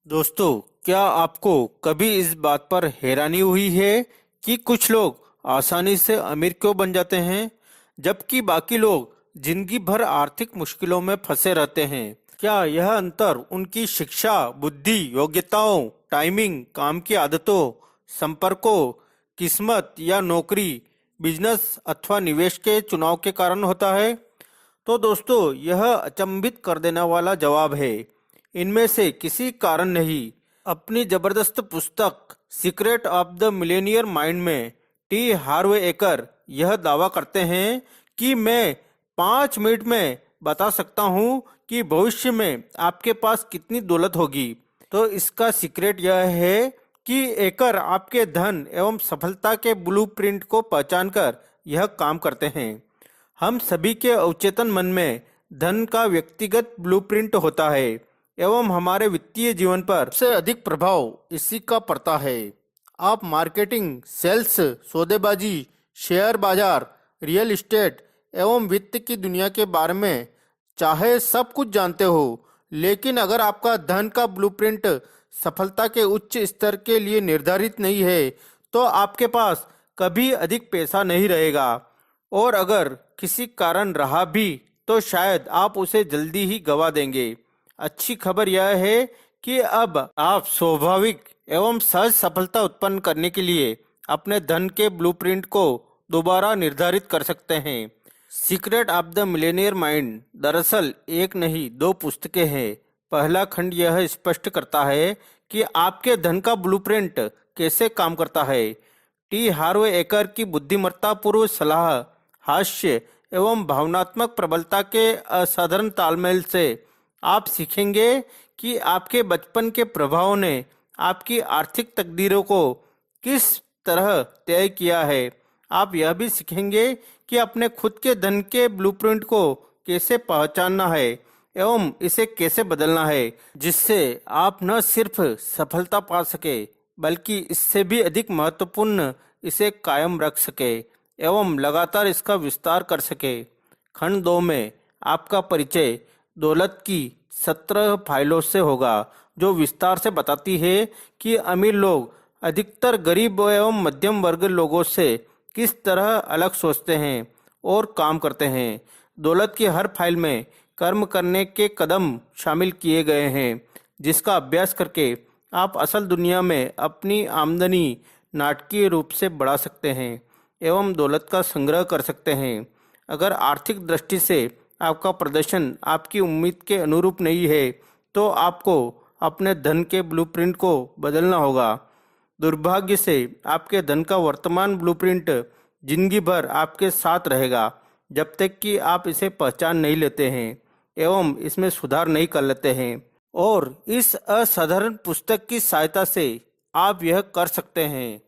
दोस्तों, क्या आपको कभी इस बात पर हैरानी हुई है कि कुछ लोग आसानी से अमीर क्यों बन जाते हैं, जबकि बाकी लोग जिंदगी भर आर्थिक मुश्किलों में फंसे रहते हैं? क्या यह अंतर उनकी शिक्षा, बुद्धि, योग्यताओं, टाइमिंग, काम की आदतों, संपर्कों, किस्मत या नौकरी, बिजनेस अथवा निवेश के चुनाव के कारण होता है? तो दोस्तों, यह अचंभित कर देने वाला जवाब है, इनमें से किसी कारण नहीं। अपनी जबरदस्त पुस्तक secret of the Millionaire mind में टी हार्वे एकर यह दावा करते हैं कि मैं 5 मिनट में बता सकता हूं कि भविष्य में आपके पास कितनी दौलत होगी। तो इसका सीक्रेट यह है कि एकर आपके धन एवं सफलता के ब्लूप्रिंट को पहचानकर यह काम करते हैं। हम सभी के अवचेतन मन में धन का व्यक्तिगत ब्लूप्रिंट होता है एवं हमारे वित्तीय जीवन पर सबसे अधिक प्रभाव इसी का पड़ता है। आप मार्केटिंग, सेल्स, सौदेबाजी, शेयर बाजार, रियल एस्टेट एवं वित्त की दुनिया के बारे में चाहे सब कुछ जानते हो, लेकिन अगर आपका धन का ब्लूप्रिंट सफलता के उच्च स्तर के लिए निर्धारित नहीं है, तो आपके पास कभी अधिक पैसा नहीं रहेगा। और अगर किसी कारण रहा भी, तो शायद आप उसे जल्दी ही गवा देंगे। अच्छी खबर यह है कि अब आप स्वाभाविक एवं सहज सफलता उत्पन्न करने के लिए अपने धन के ब्लूप्रिंट को दोबारा निर्धारित कर सकते हैं। Secret of the Millionaire mind दरअसल एक नहीं, दो पुस्तकें हैं। पहला खंड यह स्पष्ट करता है कि आपके धन का ब्लूप्रिंट कैसे काम करता है। टी हार्वे एकर की बुद्धिमत्ता पूर्व सलाह, हास्य एवं भावनात्मक प्रबलता के असाधारण तालमेल से आप सीखेंगे कि आपके बचपन के प्रभाव ने आपकी आर्थिक तकदीरों को किस तरह तय किया है। आप यह भी सीखेंगे कि अपने खुद के धन के ब्लूप्रिंट को कैसे पहचानना है एवं इसे कैसे बदलना है, जिससे आप न सिर्फ सफलता पा सके, बल्कि इससे भी अधिक महत्वपूर्ण इसे कायम रख सके एवं लगातार इसका विस्तार कर सके। खंड 2 में आपका परिचय दौलत की 17 फाइलों से होगा, जो विस्तार से बताती है कि अमीर लोग अधिकतर गरीब एवं मध्यम वर्ग लोगों से किस तरह अलग सोचते हैं और काम करते हैं। दौलत की हर फाइल में कर्म करने के कदम शामिल किए गए हैं, जिसका अभ्यास करके आप असल दुनिया में अपनी आमदनी नाटकीय रूप से बढ़ा सकते हैं एवं दौलत का संग्रह कर सकते हैं। अगर आर्थिक दृष्टि से आपका प्रदर्शन आपकी उम्मीद के अनुरूप नहीं है, तो आपको अपने धन के ब्लूप्रिंट को बदलना होगा। दुर्भाग्य से आपके धन का वर्तमान ब्लूप्रिंट जिंदगी भर आपके साथ रहेगा, जब तक कि आप इसे पहचान नहीं लेते हैं एवं इसमें सुधार नहीं कर लेते हैं। और इस असाधारण पुस्तक की सहायता से आप यह कर सकते हैं।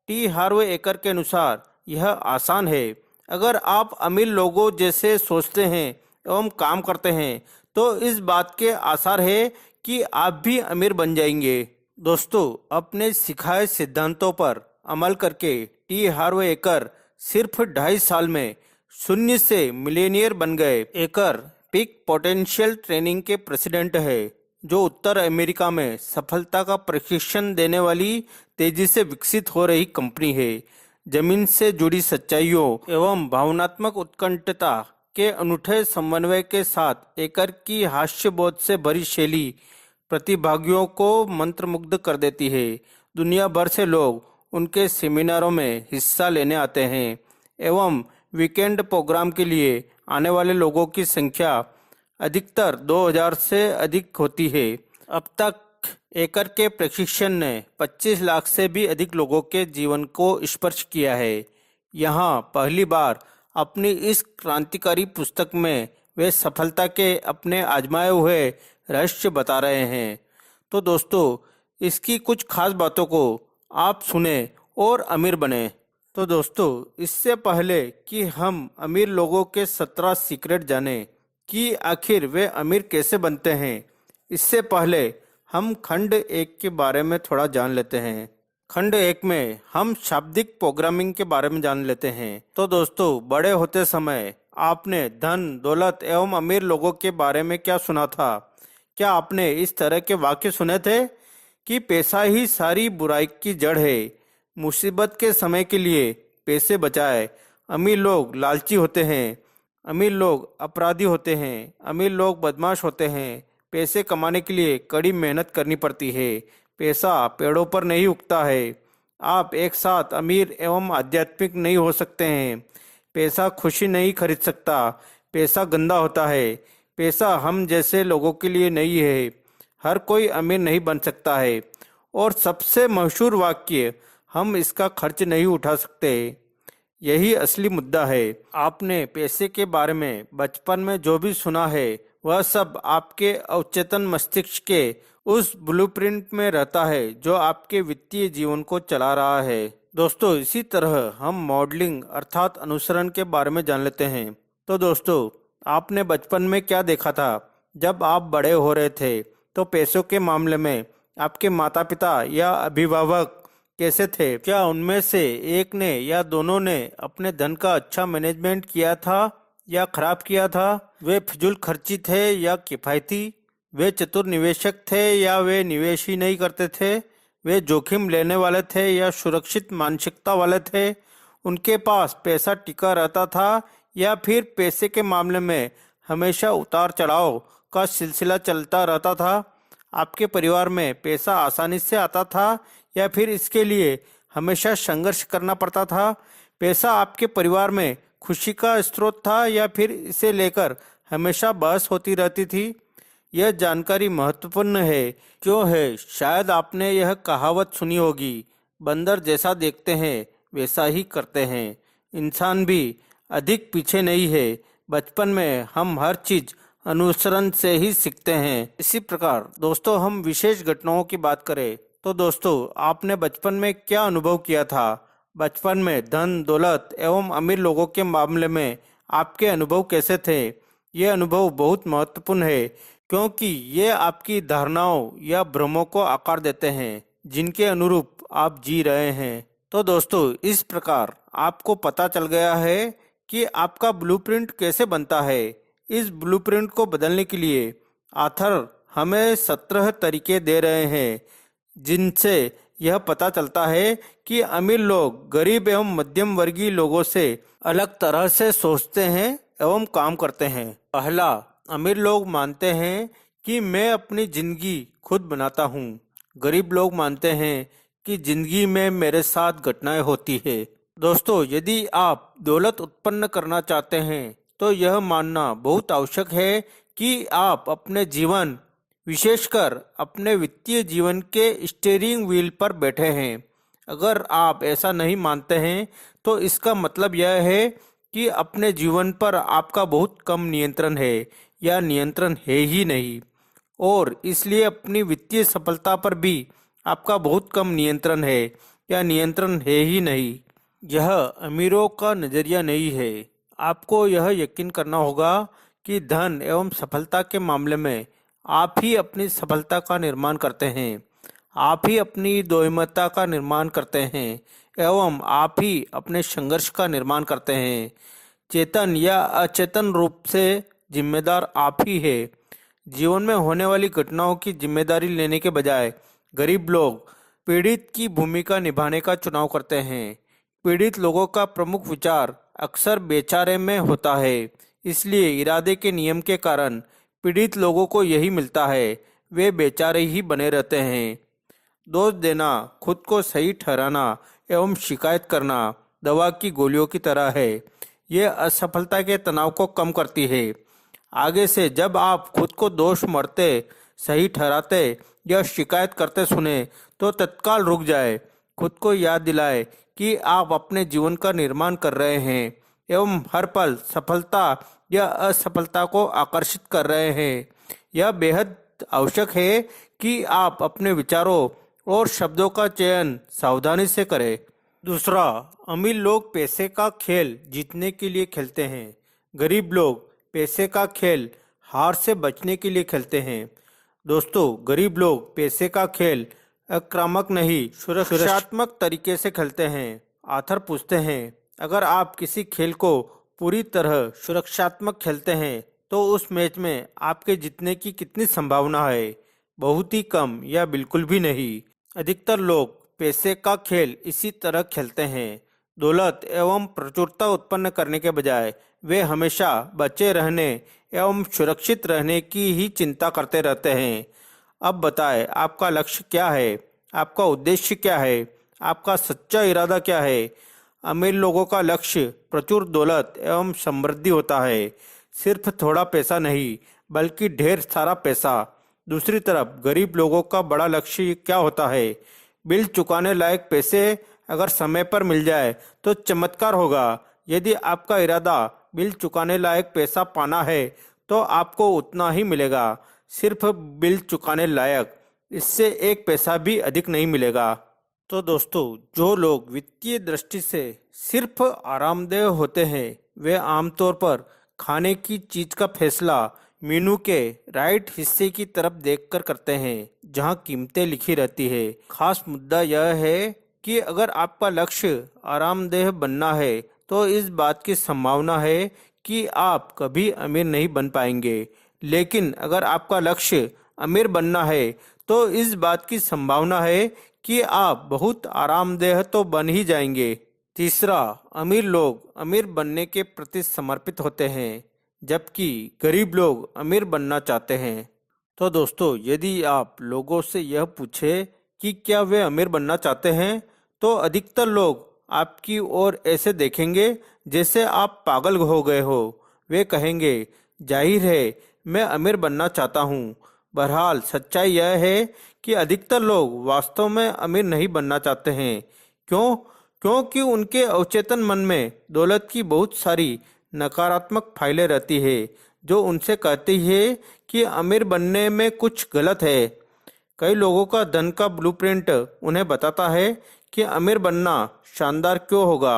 टी हार्वे एकर के अनुसार यह आसान है। अगर आप अमीर लोगों जैसे सोचते हैं एवं काम करते हैं, तो इस बात के आसार है कि आप भी अमीर बन जाएंगे। दोस्तों, अपने सिखाए सिद्धांतों पर अमल करके टी हार्वे एकर सिर्फ 2.5 साल में शून्य से मिलेनियर बन गए। एकर पीक पोटेंशियल ट्रेनिंग के प्रेसिडेंट है, जो उत्तर अमेरिका में सफलता का प्रशिक्षण देने वाली तेजी से विकसित हो रही कंपनी है। जमीन से जुड़ी सच्चाइयों एवं भावनात्मक उत्कंठता के अनूठे समन्वय के साथ एकर की हास्यबोध से भरी शैली प्रतिभागियों को मंत्रमुग्ध कर देती है। दुनिया भर से लोग उनके सेमिनारों में हिस्सा लेने आते हैं एवं वीकेंड प्रोग्राम के लिए आने वाले लोगों की संख्या अधिकतर 2000 से अधिक होती है। अब तक एकर के प्रशिक्षण ने 25 लाख से भी अधिक लोगों के जीवन को स्पर्श किया है। यहाँ पहली बार अपनी इस क्रांतिकारी पुस्तक में वे सफलता के अपने आजमाए हुए रहस्य बता रहे हैं। तो दोस्तों, इसकी कुछ खास बातों को आप सुने और अमीर बने। तो दोस्तों, इससे पहले कि हम अमीर लोगों के 17 सीक्रेट जाने कि आखिर वे अमीर कैसे बनते हैं, इससे पहले हम खंड 1 के बारे में थोड़ा जान लेते हैं। खंड 1 में हम शाब्दिक प्रोग्रामिंग के बारे में जान लेते हैं। तो दोस्तों, बड़े होते समय आपने धन, दौलत एवं अमीर लोगों के बारे में क्या सुना था? क्या आपने इस तरह के वाक्य सुने थे? कि पैसा ही सारी बुराई की जड़ है। मुसीबत के समय के लिए पैसे बचाए। अमीर लोग लालची होते हैं, अमीर लोग अपराधी होते हैं, अमीर लोग बदमाश होते हैं। पैसे कमाने के लिए कड़ी मेहनत करनी पड़ती है। पैसा पेड़ों पर नहीं उगता है। आप एक साथ अमीर एवं आध्यात्मिक नहीं हो सकते हैं। पैसा खुशी नहीं खरीद सकता। पैसा गंदा होता है। पैसा हम जैसे लोगों के लिए नहीं है। हर कोई अमीर नहीं बन सकता है। और सबसे मशहूर वाक्य, हम इसका खर्च नहीं उठा सकते, यही असली मुद्दा है। आपने पैसे के बारे में बचपन में जो भी सुना है वह सब आपके अवचेतन मस्तिष्क के उस ब्लूप्रिंट में रहता है जो आपके वित्तीय जीवन को चला रहा है। दोस्तों, इसी तरह हम मॉडलिंग अर्थात अनुसरण के बारे में जान लेते हैं। तो दोस्तों, आपने बचपन में क्या देखा था? जब आप बड़े हो रहे थे तो पैसों के मामले में आपके माता पिता या अभिभावक कैसे थे? क्या उनमें से एक ने या दोनों ने अपने धन का अच्छा मैनेजमेंट किया था या खराब किया था? वे फिजूल खर्ची थे या किफायती? वे चतुर निवेशक थे या वे निवेश ही नहीं करते थे? वे जोखिम लेने वाले थे या सुरक्षित मानसिकता वाले थे? उनके पास पैसा टिका रहता था या फिर पैसे के मामले में हमेशा उतार चढ़ाव का सिलसिला चलता रहता था? आपके परिवार में पैसा आसानी से आता था या फिर इसके लिए हमेशा संघर्ष करना पड़ता था? पैसा आपके परिवार में खुशी का स्रोत था या फिर इसे लेकर हमेशा बहस होती रहती थी? यह जानकारी महत्वपूर्ण है। क्यों है? शायद आपने यह कहावत सुनी होगी, बंदर जैसा देखते हैं वैसा ही करते हैं। इंसान भी अधिक पीछे नहीं है। बचपन में हम हर चीज अनुसरण से ही सीखते हैं। इसी प्रकार दोस्तों, हम विशेष घटनाओं की बात करें तो दोस्तों, आपने बचपन में क्या अनुभव किया था? बचपन में धन दौलत एवं अमीर लोगों के मामले में आपके अनुभव कैसे थे? ये अनुभव बहुत महत्वपूर्ण है क्योंकि ये आपकी धारणाओं या भ्रमों को आकार देते हैं जिनके अनुरूप आप जी रहे हैं। तो दोस्तों, इस प्रकार आपको पता चल गया है कि आपका ब्लूप्रिंट कैसे बनता है। इस ब्लूप्रिंट को बदलने के लिए आथर हमें 17 तरीके दे रहे हैं जिनसे यह पता चलता है कि अमीर लोग गरीब एवं मध्यम वर्गीय लोगों से अलग तरह से सोचते हैं एवं काम करते हैं। पहला, अमीर लोग मानते हैं कि मैं अपनी जिंदगी खुद बनाता हूँ। गरीब लोग मानते हैं कि जिंदगी में मेरे साथ घटनाएं होती है। दोस्तों, यदि आप दौलत उत्पन्न करना चाहते हैं तो यह मानना बहुत आवश्यक है कि आप अपने जीवन, विशेषकर अपने वित्तीय जीवन के स्टीयरिंग व्हील पर बैठे हैं। अगर आप ऐसा नहीं मानते हैं तो इसका मतलब यह है कि अपने जीवन पर आपका बहुत कम नियंत्रण है या नियंत्रण है ही नहीं, और इसलिए अपनी वित्तीय सफलता पर भी आपका बहुत कम नियंत्रण है या नियंत्रण है ही नहीं। यह अमीरों का नजरिया नहीं है। आपको यह यकीन करना होगा कि धन एवं सफलता के मामले में आप ही अपनी सफलता का निर्माण करते हैं। आप ही अपनी दोयमता का निर्माण करते हैं एवं आप ही अपने संघर्ष का निर्माण करते हैं। चेतन या अचेतन रूप से जिम्मेदार आप ही है। जीवन में होने वाली घटनाओं की जिम्मेदारी लेने के बजाय गरीब लोग पीड़ित की भूमिका निभाने का चुनाव करते हैं। पीड़ित लोगों का प्रमुख विचार अक्सर बेचारे में होता है। इसलिए इरादे के नियम के कारण पीड़ित लोगों को यही मिलता है, वे बेचारे ही बने रहते हैं। दोष देना, खुद को सही ठहराना एवं शिकायत करना दवा की गोलियों की तरह है। ये असफलता के तनाव को कम करती है। आगे से जब आप खुद को दोष मरते, सही ठहराते या शिकायत करते सुने तो तत्काल रुक जाए। खुद को याद दिलाए कि आप अपने जीवन का निर्माण कर रहे हैं एवं हर पल सफलता या असफलता को आकर्षित कर रहे हैं। यह बेहद आवश्यक है कि आप अपने विचारों और शब्दों का चयन सावधानी से करें। दूसरा, अमीर लोग पैसे का खेल जीतने के लिए खेलते हैं। गरीब लोग पैसे का खेल हार से बचने के लिए खेलते हैं। दोस्तों, गरीब लोग पैसे का खेल आक्रामक नहीं, सुरक्षात्मक तरीके से खेलते हैं। आथर पूछते हैं, अगर आप किसी खेल को पूरी तरह सुरक्षात्मक खेलते हैं तो उस मैच में आपके जीतने की कितनी संभावना है? बहुत ही कम या बिल्कुल भी नहीं। अधिकतर लोग पैसे का खेल इसी तरह खेलते हैं। दौलत एवं प्रचुरता उत्पन्न करने के बजाय वे हमेशा बचे रहने एवं सुरक्षित रहने की ही चिंता करते रहते हैं। अब बताएं, आपका लक्ष्य क्या है? आपका उद्देश्य क्या है? आपका सच्चा इरादा क्या है? अमीर लोगों का लक्ष्य प्रचुर दौलत एवं समृद्धि होता है, सिर्फ थोड़ा पैसा नहीं बल्कि ढेर सारा पैसा। दूसरी तरफ गरीब लोगों का बड़ा लक्ष्य क्या होता है? बिल चुकाने लायक पैसे अगर समय पर मिल जाए तो चमत्कार होगा। यदि आपका इरादा बिल चुकाने लायक पैसा पाना है तो आपको उतना ही मिलेगा, सिर्फ बिल चुकाने लायक, इससे एक पैसा भी अधिक नहीं मिलेगा। तो दोस्तों, जो लोग वित्तीय दृष्टि से सिर्फ आरामदेह होते हैं वे आमतौर पर खाने की चीज का फैसला मेनू के राइट हिस्से की तरफ देखकर करते हैं जहां कीमतें लिखी रहती है। खास मुद्दा यह है कि अगर आपका लक्ष्य आरामदेह बनना है तो इस बात की संभावना है कि आप कभी अमीर नहीं बन पाएंगे। लेकिन अगर आपका लक्ष्य अमीर बनना है तो इस बात की संभावना है कि आप बहुत आरामदेह तो बन ही जाएंगे। तीसरा, अमीर लोग अमीर बनने के प्रति समर्पित होते हैं जबकि गरीब लोग अमीर बनना चाहते हैं। तो दोस्तों, यदि आप लोगों से यह पूछे कि क्या वे अमीर बनना चाहते हैं तो अधिकतर लोग आपकी ओर ऐसे देखेंगे जैसे आप पागल हो गए हो। वे कहेंगे, जाहिर है मैं अमीर बनना चाहता हूँ। बहरहाल सच्चाई यह है कि अधिकतर लोग वास्तव में अमीर नहीं बनना चाहते हैं। क्यों? क्योंकि उनके अवचेतन मन में दौलत की बहुत सारी नकारात्मक फाइलें रहती है जो उनसे कहती है कि अमीर बनने में कुछ गलत है। कई लोगों का धन का ब्लूप्रिंट उन्हें बताता है कि अमीर बनना शानदार क्यों होगा,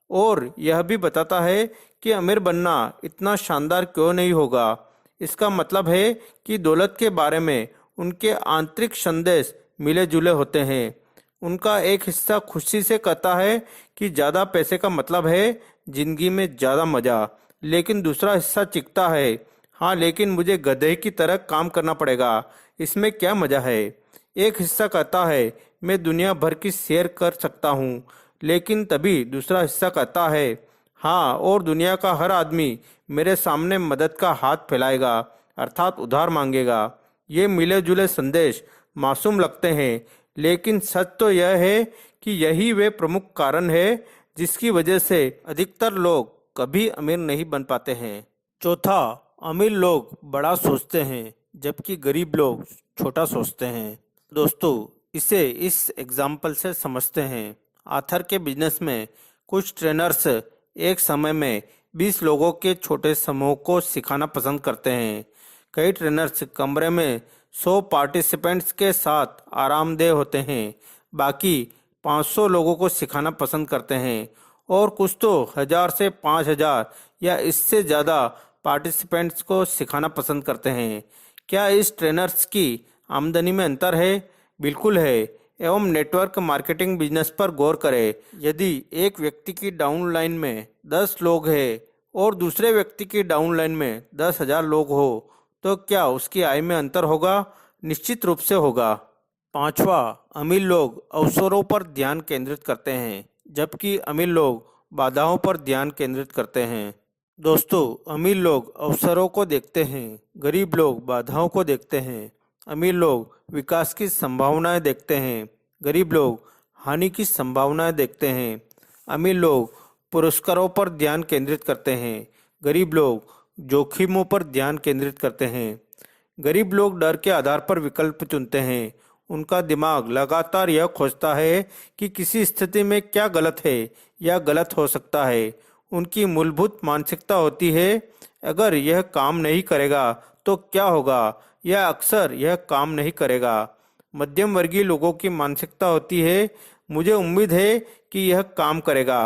और यह भी बताता है कि अमीर बनना इतना शानदार क्यों नहीं होगा। इसका मतलब है कि दौलत के बारे में उनके आंतरिक संदेश मिले जुले होते हैं। उनका एक हिस्सा खुशी से कहता है कि ज़्यादा पैसे का मतलब है जिंदगी में ज़्यादा मज़ा, लेकिन दूसरा हिस्सा चिढ़ता है, हाँ लेकिन मुझे गधे की तरह काम करना पड़ेगा, इसमें क्या मज़ा है। एक हिस्सा कहता है मैं दुनिया भर की सैर कर सकता हूँ, लेकिन तभी दूसरा हिस्सा कहता है हाँ, और दुनिया का हर आदमी मेरे सामने मदद का हाथ फैलाएगा, अर्थात उधार मांगेगा। ये मिले जुले संदेश मासूम लगते हैं, लेकिन सच तो यह है कि यही वे प्रमुख कारण है जिसकी वजह से अधिकतर लोग कभी अमीर नहीं बन पाते हैं। चौथा, अमीर लोग बड़ा सोचते हैं जबकि गरीब लोग छोटा सोचते हैं। दोस्तों, इसे इस एग्जाम्पल से समझते हैं। आथर के बिजनेस में कुछ ट्रेनर्स एक समय में 20 लोगों के छोटे समूह को सिखाना पसंद करते हैं। कई ट्रेनर्स कमरे में 100 पार्टिसिपेंट्स के साथ आरामदेह होते हैं, बाकी 500 लोगों को सिखाना पसंद करते हैं, और कुछ तो 1000 से 5000 या इससे ज़्यादा पार्टिसिपेंट्स को सिखाना पसंद करते हैं। क्या इस ट्रेनर्स की आमदनी में अंतर है? बिल्कुल है। एवं नेटवर्क मार्केटिंग बिजनेस पर गौर करें। यदि एक व्यक्ति की डाउनलाइन में 10 लोग हैं और दूसरे व्यक्ति की डाउनलाइन में 10,000 लोग हो तो क्या उसकी आय में अंतर होगा? निश्चित रूप से होगा। पांचवा, अमीर लोग अवसरों पर ध्यान केंद्रित करते हैं जबकि अमीर लोग बाधाओं पर ध्यान केंद्रित करते हैं। दोस्तों, अमीर लोग अवसरों को देखते हैं, गरीब लोग बाधाओं को देखते हैं। अमीर लोग विकास की संभावनाएं देखते हैं, गरीब लोग हानि की संभावनाएं देखते हैं। अमीर लोग पुरस्कारों पर ध्यान केंद्रित करते हैं, गरीब लोग जोखिमों पर ध्यान केंद्रित करते हैं। गरीब लोग डर के आधार पर विकल्प चुनते हैं। उनका दिमाग लगातार यह खोजता है कि किसी स्थिति में क्या गलत है या गलत हो सकता है। उनकी मूलभूत मानसिकता होती है, अगर यह काम नहीं करेगा तो क्या होगा, या अक्सर यह काम नहीं करेगा। मध्यम वर्गीय लोगों की मानसिकता होती है, मुझे उम्मीद है कि यह काम करेगा।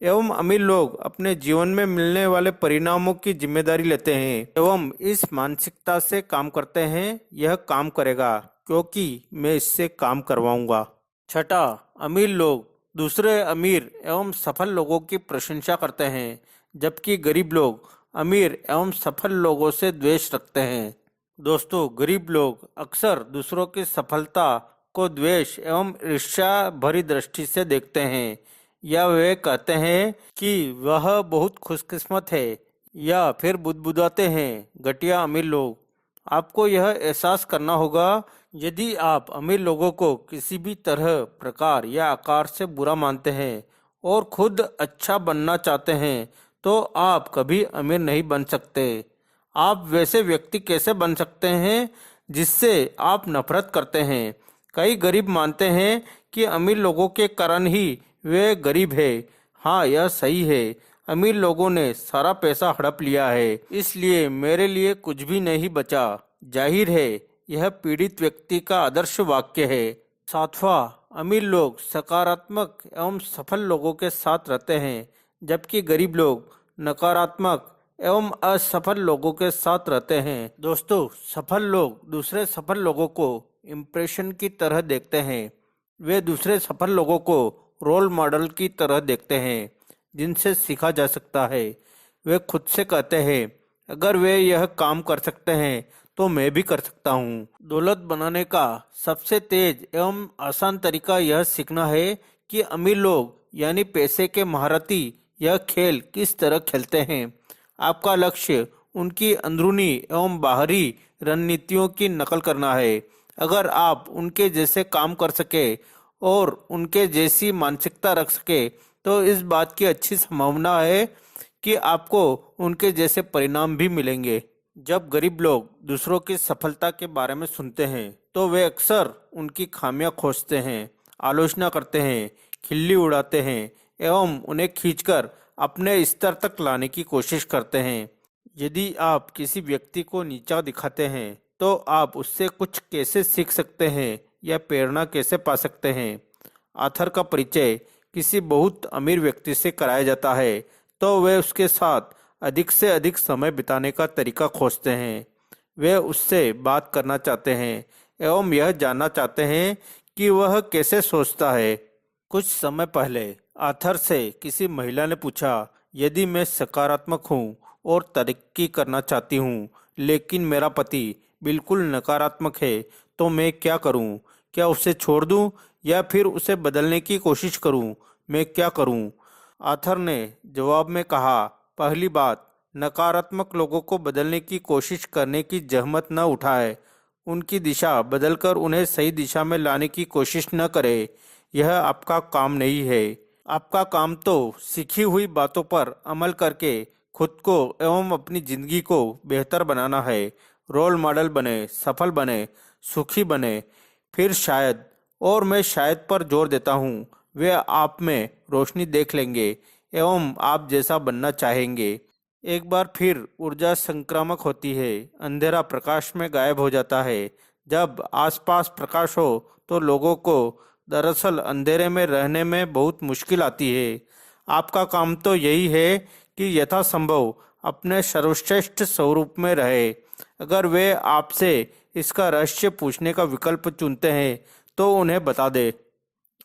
एवं अमीर लोग अपने जीवन में मिलने वाले परिणामों की जिम्मेदारी लेते हैं एवं इस मानसिकता से काम करते हैं, यह काम करेगा क्योंकि मैं इससे काम करवाऊंगा। छठा, अमीर लोग दूसरे अमीर एवं सफल लोगों की प्रशंसा करते हैं जबकि गरीब लोग अमीर एवं सफल लोगों से द्वेष रखते हैं। दोस्तों, गरीब लोग अक्सर दूसरों की सफलता को द्वेष एवं ईर्ष्या भरी दृष्टि से देखते हैं, या वे कहते हैं कि वह बहुत खुशकिस्मत है, या फिर बुदबुदाते हैं घटिया अमीर लोग। आपको यह एहसास करना होगा, यदि आप अमीर लोगों को किसी भी तरह, प्रकार या आकार से बुरा मानते हैं और खुद अच्छा बनना चाहते हैं, तो आप कभी अमीर नहीं बन सकते। आप वैसे व्यक्ति कैसे बन सकते हैं जिससे आप नफरत करते हैं? कई गरीब मानते हैं कि अमीर लोगों के कारण ही वे गरीब है। हाँ, यह सही है। अमीर लोगों ने सारा पैसा हड़प लिया है, इसलिए मेरे लिए कुछ भी नहीं बचा। जाहिर है, यह पीड़ित व्यक्ति का आदर्श वाक्य है। सातवां, अमीर लोग सकारात्मक एवं सफल लोगों के साथ रहते हैं, जबकि गरीब लोग नकारात्मक एवं असफल लोगों के साथ रहते हैं। दोस्तों, सफल लोग दूसरे सफल लोगों को इम्प्रेशन की तरह देखते हैं। वे दूसरे सफल लोगों को रोल मॉडल की तरह देखते हैं, जिनसे सीखा जा सकता है। वे खुद से कहते हैं, अगर वे यह काम कर सकते हैं तो मैं भी कर सकता हूँ। दौलत बनाने का सबसे तेज एवं आसान तरीका यह सीखना है कि अमीर लोग यानी पैसे के महारथी यह खेल किस तरह खेलते हैं। आपका लक्ष्य उनकी अंदरूनी एवं बाहरी रणनीतियों की नकल करना है। अगर आप उनके जैसे काम कर सके और उनके जैसी मानसिकता रख सके, तो इस बात की अच्छी संभावना है कि आपको उनके जैसे परिणाम भी मिलेंगे। जब गरीब लोग दूसरों की सफलता के बारे में सुनते हैं, तो वे अक्सर उनकी खामियां खोजते हैं, आलोचना करते हैं, खिल्ली उड़ाते हैं एवं उन्हें खींचकर अपने स्तर तक लाने की कोशिश करते हैं। यदि आप किसी व्यक्ति को नीचा दिखाते हैं, तो आप उससे कुछ कैसे सीख सकते हैं या प्रेरणा कैसे पा सकते हैं? आथर का परिचय किसी बहुत अमीर व्यक्ति से कराया जाता है, तो वे उसके साथ अधिक से अधिक समय बिताने का तरीका खोजते हैं। वे उससे बात करना चाहते हैं एवं यह जानना चाहते हैं कि वह कैसे सोचता है। कुछ समय पहले आथर से किसी महिला ने पूछा, यदि मैं सकारात्मक हूँ और तरक्की करना चाहती हूँ, लेकिन मेरा पति बिल्कुल नकारात्मक है, तो मैं क्या करूँ? क्या उसे छोड़ दूँ या फिर उसे बदलने की कोशिश करूँ? मैं क्या करूँ? आथर ने जवाब में कहा, पहली बात, नकारात्मक लोगों को बदलने की कोशिश करने की जहमत न उठाए। उनकी दिशा बदलकर उन्हें सही दिशा में लाने की कोशिश न करे। यह आपका काम नहीं है। आपका काम तो सीखी हुई बातों पर अमल करके खुद को एवं अपनी जिंदगी को बेहतर बनाना है। रोल मॉडल बने, सफल बने, सुखी बने। फिर शायद, और मैं शायद पर जोर देता हूँ, वे आप में रोशनी देख लेंगे एवं आप जैसा बनना चाहेंगे। एक बार फिर ऊर्जा संक्रामक होती है। अंधेरा प्रकाश में गायब हो जाता है। जब आसपास प्रकाश हो तो लोगों को दरअसल अंधेरे में रहने में बहुत मुश्किल आती है। आपका काम तो यही है कि यथासंभव अपने सर्वश्रेष्ठ स्वरूप में रहे। अगर वे आपसे इसका रहस्य पूछने का विकल्प चुनते हैं, तो उन्हें बता दे।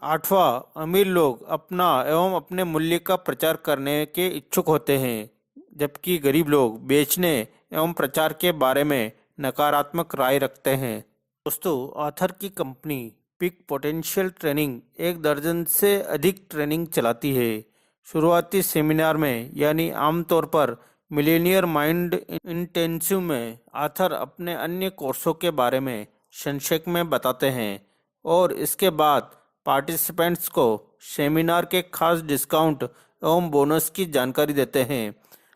आठवां, अमीर लोग अपना एवं अपने मूल्य का प्रचार करने के इच्छुक होते हैं, जबकि गरीब लोग बेचने एवं प्रचार के बारे में नकारात्मक राय रखते हैं। दोस्तों, आथर की कंपनी पीक पोटेंशियल ट्रेनिंग एक दर्जन से अधिक ट्रेनिंग चलाती है। शुरुआती सेमिनार में यानी आमतौर पर मिलेनियर माइंड इंटेंसिव में आथर अपने अन्य कोर्सों के बारे में संक्षेप में बताते हैं, और इसके बाद पार्टिसिपेंट्स को सेमिनार के खास डिस्काउंट एवं बोनस की जानकारी देते हैं।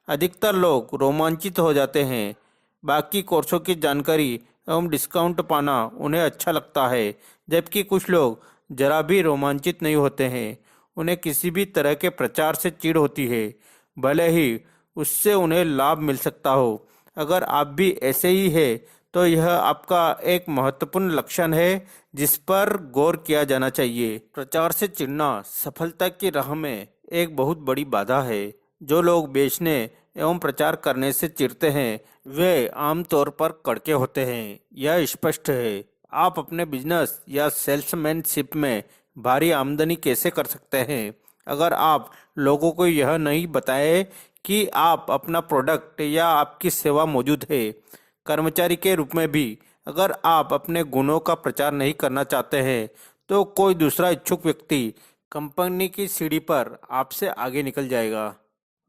अधिकतर लोग रोमांचित हो जाते हैं। बाकी कोर्सों की जानकारी एवं डिस्काउंट पाना उन्हें अच्छा लगता है, जबकि कुछ लोग जरा भी रोमांचित नहीं होते हैं। उन्हें किसी भी तरह के प्रचार से चिढ़ होती है, भले ही उससे उन्हें लाभ मिल सकता हो। अगर आप भी ऐसे ही है, तो यह आपका एक महत्वपूर्ण लक्षण है जिस पर गौर किया जाना चाहिए। प्रचार से चिढ़ना सफलता की राह में एक बहुत बड़ी बाधा है। जो लोग बेचने एवं प्रचार करने से चिढ़ते हैं, वे आमतौर पर कड़के होते हैं। यह स्पष्ट है। आप अपने बिजनेस या सेल्समैनशिप में भारी आमदनी कैसे कर सकते हैं, अगर आप लोगों को यह नहीं बताएं कि आप अपना प्रोडक्ट या आपकी सेवा मौजूद है? कर्मचारी के रूप में भी अगर आप अपने गुणों का प्रचार नहीं करना चाहते हैं तो कोई दूसरा इच्छुक व्यक्ति कंपनी की सीढ़ी पर आपसे आगे निकल जाएगा।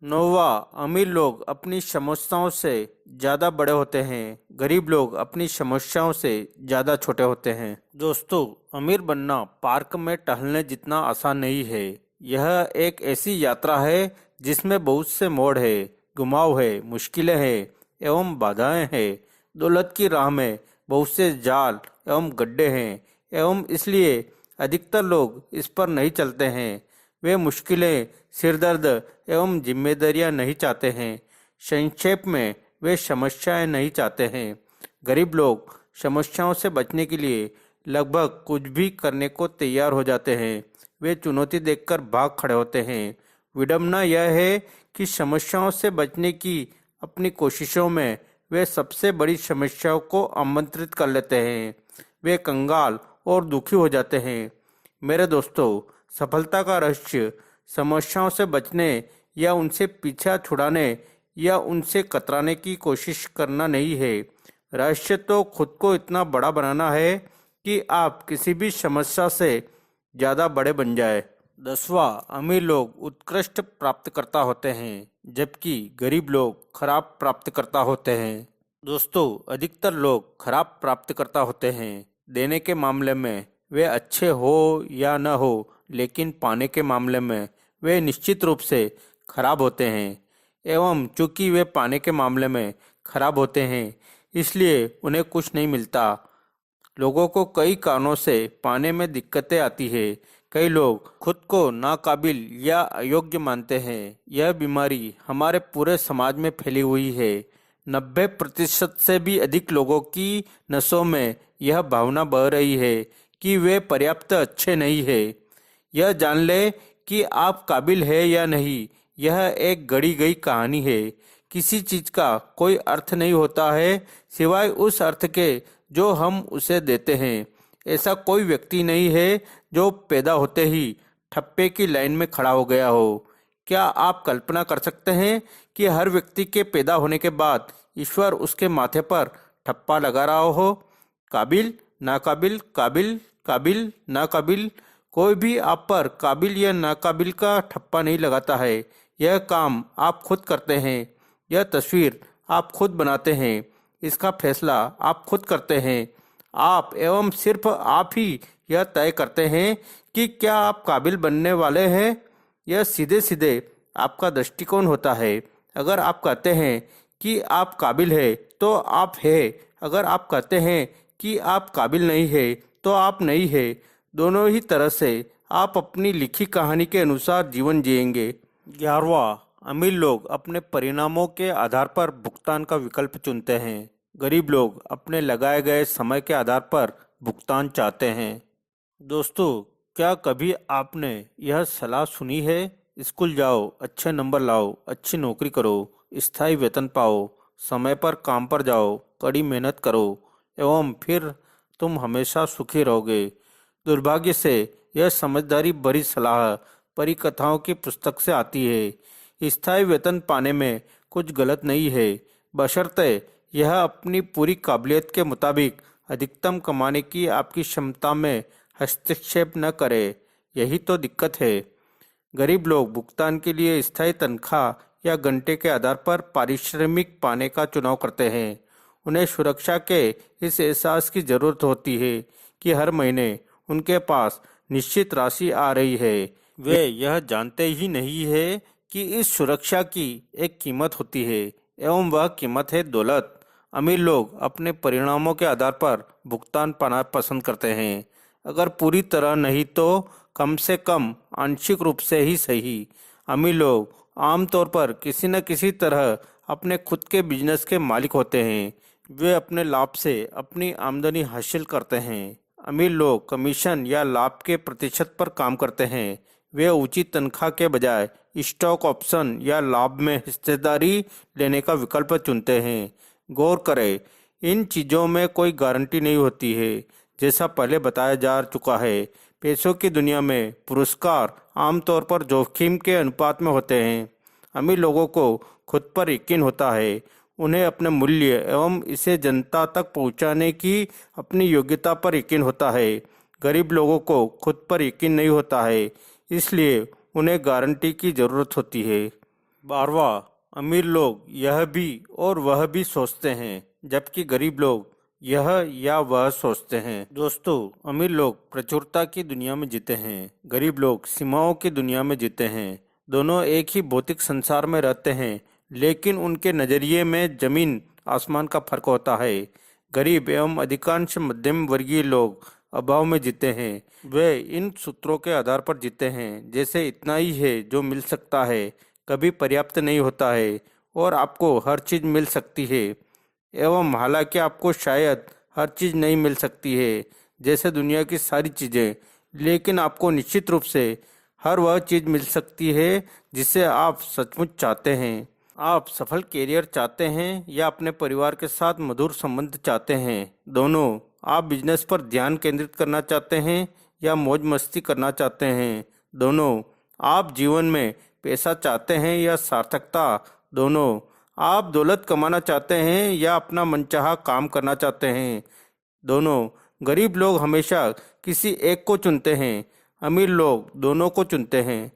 नौवा, अमीर लोग अपनी समस्याओं से ज़्यादा बड़े होते हैं, गरीब लोग अपनी समस्याओं से ज़्यादा छोटे होते हैं। दोस्तों, अमीर बनना पार्क में टहलने जितना आसान नहीं है। यह एक ऐसी यात्रा है जिसमें बहुत से मोड़ है, घुमाव है, मुश्किलें हैं एवं बाधाएं हैं। दौलत की राह में बहुत से जाल एवं गड्ढे हैं एवं इसलिए अधिकतर लोग इस पर नहीं चलते हैं। वे मुश्किलें, सिरदर्द एवं जिम्मेदारियां नहीं चाहते हैं। संक्षेप में वे समस्याएं नहीं चाहते हैं। गरीब लोग समस्याओं से बचने के लिए लगभग कुछ भी करने को तैयार हो जाते हैं। वे चुनौती देखकर भाग खड़े होते हैं। विडंबना यह है कि समस्याओं से बचने की अपनी कोशिशों में वे सबसे बड़ी समस्याओं को आमंत्रित कर लेते हैं। वे कंगाल और दुखी हो जाते हैं। मेरे दोस्तों, सफलता का रहस्य समस्याओं से बचने या उनसे पीछा छुड़ाने या उनसे कतराने की कोशिश करना नहीं है। रहस्य तो खुद को इतना बड़ा बनाना है कि आप किसी भी समस्या से ज़्यादा बड़े बन जाए। 10वां, अमीर लोग उत्कृष्ट प्राप्तकर्ता होते हैं जबकि गरीब लोग खराब प्राप्तकर्ता होते हैं। दोस्तों, अधिकतर लोग खराब प्राप्तकर्ता होते हैं। देने के मामले में वे अच्छे हो या न हो, लेकिन पाने के मामले में वे निश्चित रूप से खराब होते हैं। एवं चूंकि वे पाने के मामले में खराब होते हैं इसलिए उन्हें कुछ नहीं मिलता। लोगों को कई कारणों से पाने में दिक्कतें आती है। कई लोग खुद को नाकाबिल या अयोग्य मानते हैं। यह बीमारी हमारे पूरे समाज में फैली हुई है। 90% से भी अधिक लोगों की नसों में यह भावना बह रही है कि वे पर्याप्त अच्छे नहीं है। यह जान ले कि आप काबिल है या नहीं, यह एक गढ़ी गई कहानी है। किसी चीज का कोई अर्थ नहीं होता है सिवाय उस अर्थ के जो हम उसे देते हैं। ऐसा कोई व्यक्ति नहीं है जो पैदा होते ही ठप्पे की लाइन में खड़ा हो गया हो। क्या आप कल्पना कर सकते हैं कि हर व्यक्ति के पैदा होने के बाद ईश्वर उसके माथे पर ठप्पा लगा रहा हो? काबिल, नाकाबिल, काबिल, काबिल, नाकाबिल। कोई भी आप पर काबिल या नाकाबिल का ठप्पा नहीं लगाता है। यह काम आप खुद करते हैं। यह तस्वीर आप खुद बनाते हैं। इसका फैसला आप खुद करते हैं। आप एवं सिर्फ आप ही यह तय करते हैं कि क्या आप काबिल बनने वाले हैं। यह सीधे सीधे आपका दृष्टिकोण होता है। अगर आप कहते हैं कि आप काबिल है तो आप है। अगर आप कहते हैं कि आप काबिल नहीं है तो आप नहीं है। दोनों ही तरह से आप अपनी लिखी कहानी के अनुसार जीवन जिएंगे। 11वां, अमीर लोग अपने परिणामों के आधार पर भुगतान का विकल्प चुनते हैं। गरीब लोग अपने लगाए गए समय के आधार पर भुगतान चाहते हैं। दोस्तों, क्या कभी आपने यह सलाह सुनी है? स्कूल जाओ, अच्छे नंबर लाओ, अच्छी नौकरी करो, स्थायी वेतन पाओ, समय पर काम पर जाओ, कड़ी मेहनत करो एवं फिर तुम हमेशा सुखी रहोगे। दुर्भाग्य से यह समझदारी भरी सलाह परिकथाओं की पुस्तक से आती है। स्थायी वेतन पाने में कुछ गलत नहीं है, बशर्ते यह अपनी पूरी काबिलियत के मुताबिक अधिकतम कमाने की आपकी क्षमता में हस्तक्षेप न करे। यही तो दिक्कत है। गरीब लोग भुगतान के लिए स्थायी तनख्वाह या घंटे के आधार पर पारिश्रमिक पाने का चुनाव करते हैं। उन्हें सुरक्षा के इस एहसास की जरूरत होती है कि हर महीने उनके पास निश्चित राशि आ रही है। वे यह जानते ही नहीं है कि इस सुरक्षा की एक कीमत होती है एवं वह कीमत है दौलत। अमीर लोग अपने परिणामों के आधार पर भुगतान पाना पसंद करते हैं। अगर पूरी तरह नहीं तो कम से कम आंशिक रूप से ही सही। अमीर लोग आमतौर पर किसी न किसी तरह अपने खुद के बिजनेस के मालिक होते हैं। वे अपने लाभ से अपनी आमदनी हासिल करते हैं। अमीर लोग कमीशन या लाभ के प्रतिशत पर काम करते हैं। वे उचित तनख्वाह के बजाय स्टॉक ऑप्शन या लाभ में हिस्सेदारी लेने का विकल्प चुनते हैं। गौर करें, इन चीज़ों में कोई गारंटी नहीं होती है। जैसा पहले बताया जा चुका है, पैसों की दुनिया में पुरस्कार आमतौर पर जोखिम के अनुपात में होते हैं। अमीर लोगों को खुद पर यकीन होता है। उन्हें अपने मूल्य एवं इसे जनता तक पहुंचाने की अपनी योग्यता पर यकीन होता है। गरीब लोगों को खुद पर यकीन नहीं होता है, इसलिए उन्हें गारंटी की ज़रूरत होती है। 12वां, अमीर लोग यह भी और वह भी सोचते हैं, जबकि गरीब लोग यह या वह सोचते हैं। दोस्तों, अमीर लोग प्रचुरता की दुनिया में जीते हैं, गरीब लोग सीमाओं की दुनिया में जीते हैं। दोनों एक ही भौतिक संसार में रहते हैं, लेकिन उनके नज़रिए में जमीन आसमान का फर्क होता है। गरीब एवं अधिकांश मध्यम वर्गीय लोग अभाव में जीते हैं। वे इन सूत्रों के आधार पर जीते हैं, जैसे इतना ही है जो मिल सकता है, कभी पर्याप्त नहीं होता है और आपको हर चीज़ मिल सकती है, एवं हालांकि आपको शायद हर चीज़ नहीं मिल सकती है, जैसे दुनिया की सारी चीज़ें, लेकिन आपको निश्चित रूप से हर वह चीज़ मिल सकती है जिसे आप सचमुच चाहते हैं। आप सफल कैरियर चाहते हैं या अपने परिवार के साथ मधुर संबंध चाहते हैं? दोनों। आप बिजनेस पर ध्यान केंद्रित करना चाहते हैं या मौज मस्ती करना चाहते हैं? दोनों। आप जीवन में पैसा चाहते हैं या सार्थकता? दोनों। आप दौलत कमाना चाहते हैं या अपना मनचाहा काम करना चाहते हैं? दोनों। गरीब लोग हमेशा किसी एक को चुनते हैं, अमीर लोग दोनों को चुनते हैं।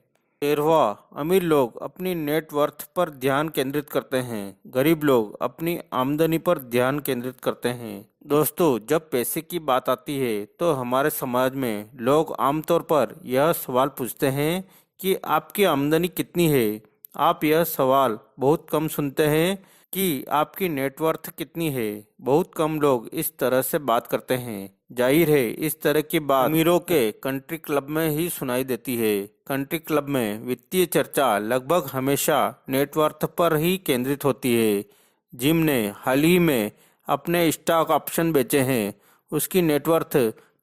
13वां, अमीर लोग अपनी नेटवर्थ पर ध्यान केंद्रित करते हैं, गरीब लोग अपनी आमदनी पर ध्यान केंद्रित करते हैं। दोस्तों, जब पैसे की बात आती है तो हमारे समाज में लोग आमतौर पर यह सवाल पूछते हैं कि आपकी आमदनी कितनी है। आप यह सवाल बहुत कम सुनते हैं कि आपकी नेटवर्थ कितनी है। बहुत कम लोग इस तरह से बात करते हैं। जाहिर है, इस तरह की बात अमीरों के कंट्री क्लब में ही सुनाई देती है। कंट्री क्लब में वित्तीय चर्चा लगभग हमेशा नेटवर्थ पर ही केंद्रित होती है। जिम ने हाल ही में अपने स्टॉक ऑप्शन बेचे हैं, उसकी नेटवर्थ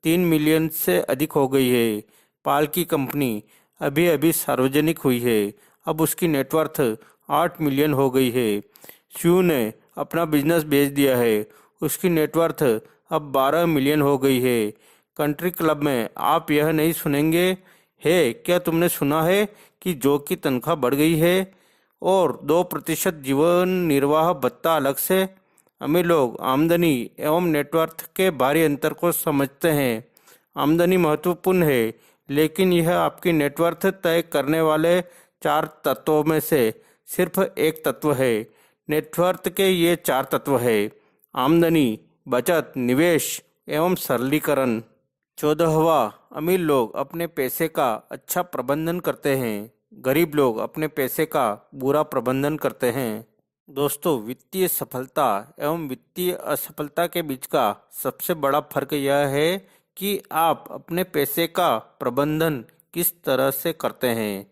3 मिलियन से अधिक हो गई है। पाल की कंपनी अभी अभी सार्वजनिक हुई है, अब उसकी नेटवर्थ 8 मिलियन हो गई है। शू ने अपना बिजनेस बेच दिया है, उसकी नेटवर्थ अब 12 मिलियन हो गई है। कंट्री क्लब में आप यह नहीं सुनेंगे। है क्या तुमने सुना है कि जो की तनख्वाह बढ़ गई है और 2% जीवन निर्वाह भत्ता अलग से? अमीर लोग आमदनी एवं नेटवर्थ के भारी अंतर को समझते हैं। आमदनी महत्वपूर्ण है, लेकिन यह आपकी नेटवर्थ तय करने वाले 4 तत्वों में से सिर्फ एक तत्व है। नेटवर्थ के ये 4 तत्व है: आमदनी, बचत, निवेश एवं सरलीकरण। 14वां, अमीर लोग अपने पैसे का अच्छा प्रबंधन करते हैं, गरीब लोग अपने पैसे का बुरा प्रबंधन करते हैं। दोस्तों, वित्तीय सफलता एवं वित्तीय असफलता के बीच का सबसे बड़ा फर्क यह है कि आप अपने पैसे का प्रबंधन किस तरह से करते हैं।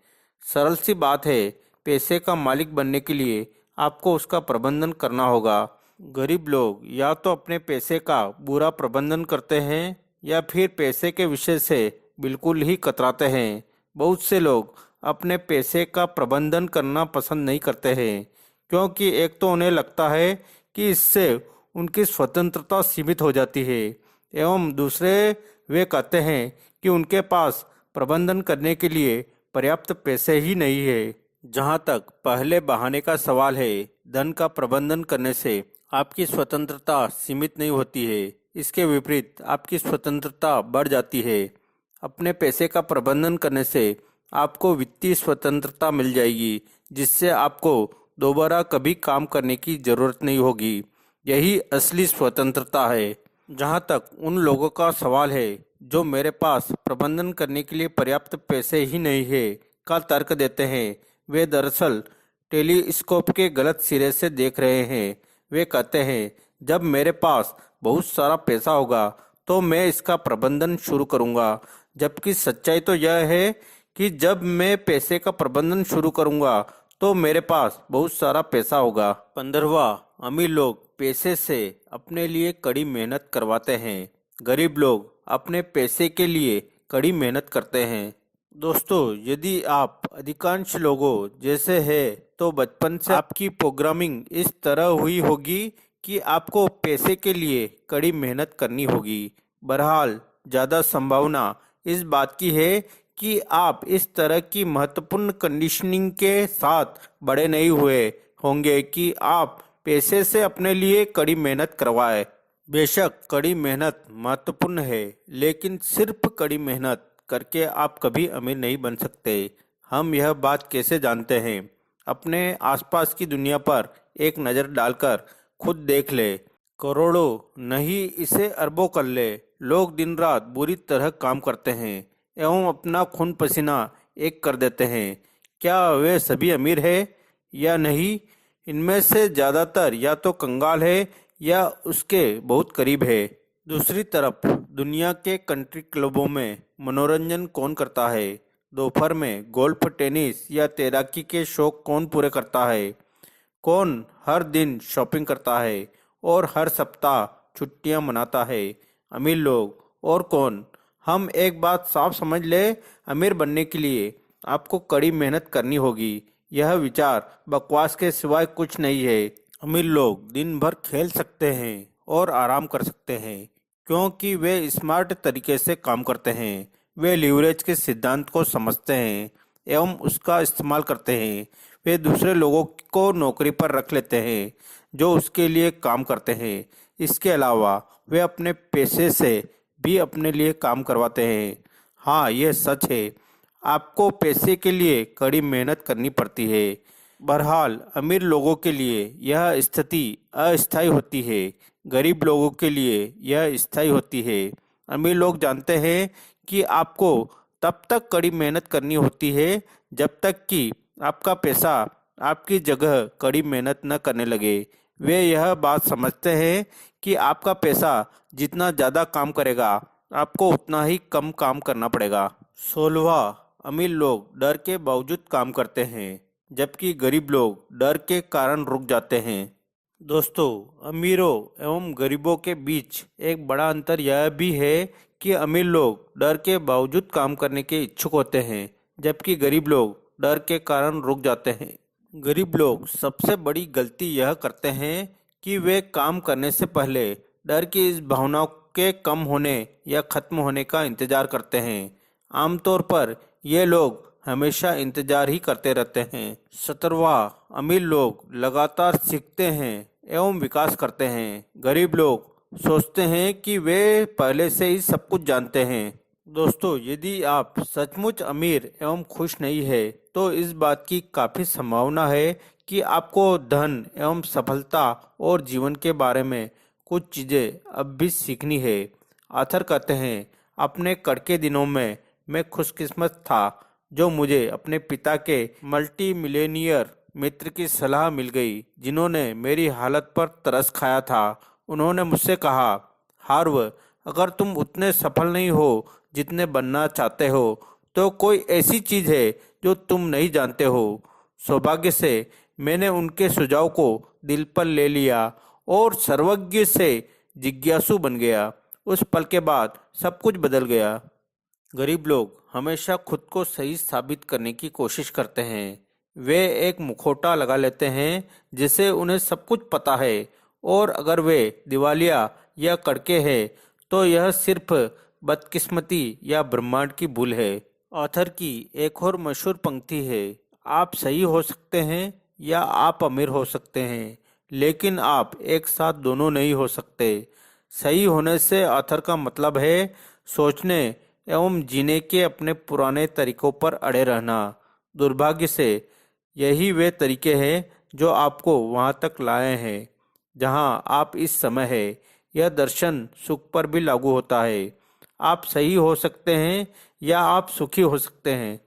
सरल सी बात है, पैसे का मालिक बनने के लिए आपको उसका प्रबंधन करना होगा। गरीब लोग या तो अपने पैसे का बुरा प्रबंधन करते हैं या फिर पैसे के विषय से बिल्कुल ही कतराते हैं। बहुत से लोग अपने पैसे का प्रबंधन करना पसंद नहीं करते हैं, क्योंकि एक तो उन्हें लगता है कि इससे उनकी स्वतंत्रता सीमित हो जाती है, एवं दूसरे वे कहते हैं कि उनके पास प्रबंधन करने के लिए पर्याप्त पैसे ही नहीं है। जहाँ तक पहले बहाने का सवाल है, धन का प्रबंधन करने से आपकी स्वतंत्रता सीमित नहीं होती है, इसके विपरीत आपकी स्वतंत्रता बढ़ जाती है। अपने पैसे का प्रबंधन करने से आपको वित्तीय स्वतंत्रता मिल जाएगी, जिससे आपको दोबारा कभी काम करने की जरूरत नहीं होगी। यही असली स्वतंत्रता है। जहाँ तक उन लोगों का सवाल है जो मेरे पास प्रबंधन करने के लिए पर्याप्त पैसे ही नहीं है का तर्क देते हैं, वे दरअसल टेलीस्कोप के गलत सिरे से देख रहे हैं। वे कहते हैं, जब मेरे पास बहुत सारा पैसा होगा तो मैं इसका प्रबंधन शुरू करूंगा, जबकि सच्चाई तो यह है कि जब मैं पैसे का प्रबंधन शुरू करूंगा तो मेरे पास बहुत सारा पैसा होगा। 15वां, अमीर लोग पैसे से अपने लिए कड़ी मेहनत करवाते हैं, गरीब लोग अपने पैसे के लिए कड़ी मेहनत करते हैं। दोस्तों, यदि आप अधिकांश लोगों जैसे हैं तो बचपन से आपकी प्रोग्रामिंग इस तरह हुई होगी कि आपको पैसे के लिए कड़ी मेहनत करनी होगी। बहरहाल, ज़्यादा संभावना इस बात की है कि आप इस तरह की महत्वपूर्ण कंडीशनिंग के साथ बड़े नहीं हुए होंगे कि आप पैसे से अपने लिए कड़ी मेहनत करवाए। बेशक कड़ी मेहनत महत्वपूर्ण है, लेकिन सिर्फ कड़ी मेहनत करके आप कभी अमीर नहीं बन सकते। हम यह बात कैसे जानते हैं? अपने आसपास की दुनिया पर एक नज़र डालकर खुद देख ले। करोड़ों नहीं, इसे अरबों कर ले। लोग दिन रात बुरी तरह काम करते हैं एवं अपना खून पसीना एक कर देते हैं। क्या वे सभी अमीर है या नहीं? इनमें से ज़्यादातर या तो कंगाल है या उसके बहुत करीब है। दूसरी तरफ दुनिया के कंट्री क्लबों में मनोरंजन कौन करता है? दोपहर में गोल्फ, टेनिस या तैराकी के शौक कौन पूरे करता है? कौन हर दिन शॉपिंग करता है और हर सप्ताह छुट्टियां मनाता है? अमीर लोग। और कौन? हम एक बात साफ समझ ले, अमीर बनने के लिए आपको कड़ी मेहनत करनी होगी। यह विचार बकवास के सिवाय कुछ नहीं है। अमीर लोग दिन भर खेल सकते हैं और आराम कर सकते हैं, क्योंकि वे स्मार्ट तरीके से काम करते हैं। वे लीवरेज के सिद्धांत को समझते हैं एवं उसका इस्तेमाल करते हैं। वे दूसरे लोगों को नौकरी पर रख लेते हैं जो उसके लिए काम करते हैं। इसके अलावा वे अपने पैसे से भी अपने लिए काम करवाते हैं। हाँ, यह सच है। आपको पैसे के लिए कड़ी मेहनत करनी पड़ती है। बहरहाल अमीर लोगों के लिए यह स्थिति अस्थायी होती है, गरीब लोगों के लिए यह स्थायी होती है। अमीर लोग जानते हैं कि आपको तब तक कड़ी मेहनत करनी होती है जब तक कि आपका पैसा आपकी जगह कड़ी मेहनत न करने लगे। वे यह बात समझते हैं कि आपका पैसा जितना ज़्यादा काम करेगा, आपको उतना ही कम काम करना पड़ेगा। 16वां, अमीर लोग डर के बावजूद काम करते हैं, जबकि गरीब लोग डर के कारण रुक जाते हैं। दोस्तों, अमीरों एवं गरीबों के बीच एक बड़ा अंतर यह भी है कि अमीर लोग डर के बावजूद काम करने के इच्छुक होते हैं, जबकि गरीब लोग डर के कारण रुक जाते हैं। गरीब लोग सबसे बड़ी गलती यह करते हैं कि वे काम करने से पहले डर की इस भावना के कम होने या खत्म होने का इंतजार करते हैं। आमतौर पर ये लोग हमेशा इंतजार ही करते रहते हैं। 17वां, अमीर लोग लगातार सीखते हैं एवं विकास करते हैं। गरीब लोग सोचते हैं कि वे पहले से ही सब कुछ जानते हैं। दोस्तों, यदि आप सचमुच अमीर एवं खुश नहीं है तो इस बात की काफ़ी संभावना है कि आपको धन एवं सफलता और जीवन के बारे में कुछ चीज़ें अब भी सीखनी है। आथर कहते हैं, अपने कड़के दिनों में मैं खुशकिस्मत था जो मुझे अपने पिता के मल्टी मिलेनियर मित्र की सलाह मिल गई, जिन्होंने मेरी हालत पर तरस खाया था। उन्होंने मुझसे कहा, हार्व, अगर तुम उतने सफल नहीं हो जितने बनना चाहते हो तो कोई ऐसी चीज़ है जो तुम नहीं जानते हो। सौभाग्य से मैंने उनके सुझाव को दिल पर ले लिया और सर्वज्ञ से जिज्ञासु बन गया। उस पल के बाद सब कुछ बदल गया। गरीब लोग हमेशा खुद को सही साबित करने की कोशिश करते हैं। वे एक मुखौटा लगा लेते हैं जिससे उन्हें सब कुछ पता है, और अगर वे दिवालिया या कड़के हैं तो यह सिर्फ बदकिस्मती या ब्रह्मांड की भूल है। ऑथर की एक और मशहूर पंक्ति है, आप सही हो सकते हैं या आप अमीर हो सकते हैं, लेकिन आप एक साथ दोनों नहीं हो सकते। सही होने से ऑथर का मतलब है सोचने एवं जीने के अपने पुराने तरीकों पर अड़े रहना। दुर्भाग्य से यही वे तरीके हैं जो आपको वहाँ तक लाए हैं जहाँ आप इस समय हैं। यह दर्शन सुख पर भी लागू होता है। आप सही हो सकते हैं या आप सुखी हो सकते हैं,